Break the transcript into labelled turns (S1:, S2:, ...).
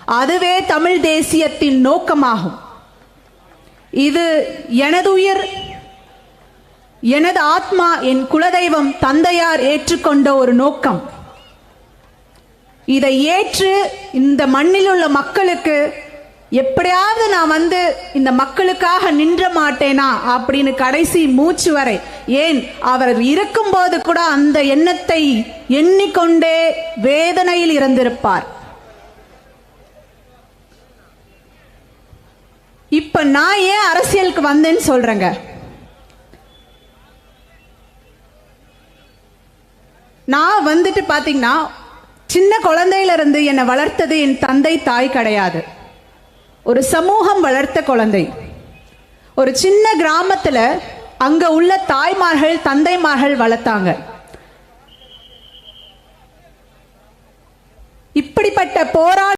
S1: அதுவே தமிழ் தேசியத்தின் நோக்கமாகும். இது எனது உயிர், எனது ஆத்மா, என் குலதெய்வம் தந்தையார் ஏற்றுக்கொண்ட ஒரு நோக்கம். இதை ஏற்று இந்த மண்ணில் உள்ள மக்களுக்கு எப்படியாவது நான் இந்த மக்களுக்காக நின்ற மாட்டேனா அப்படின்னு கடைசி மூச்சு வரை, ஏன் அவர் இருக்கும்போது கூட அந்த எண்ணத்தை எண்ணிக்கொண்டே வேதனையில் இறந்திருப்பார். இப்ப நான் ஏன் அரசியலுக்கு வந்தேன்னு சொல்றேங்க. நான் பாத்தீங்கன்னா சின்ன குழந்தையில இருந்து என்னை வளர்த்தது என் தந்தை தாய் கிடையாது, ஒரு சமூகம் வளர்த்த குழந்தை. ஒரு சின்ன கிராமத்துல அங்க உள்ள தாய்மார்கள் தந்தைமார்கள் வளர்த்தாங்க. இப்படிப்பட்ட போராட்ட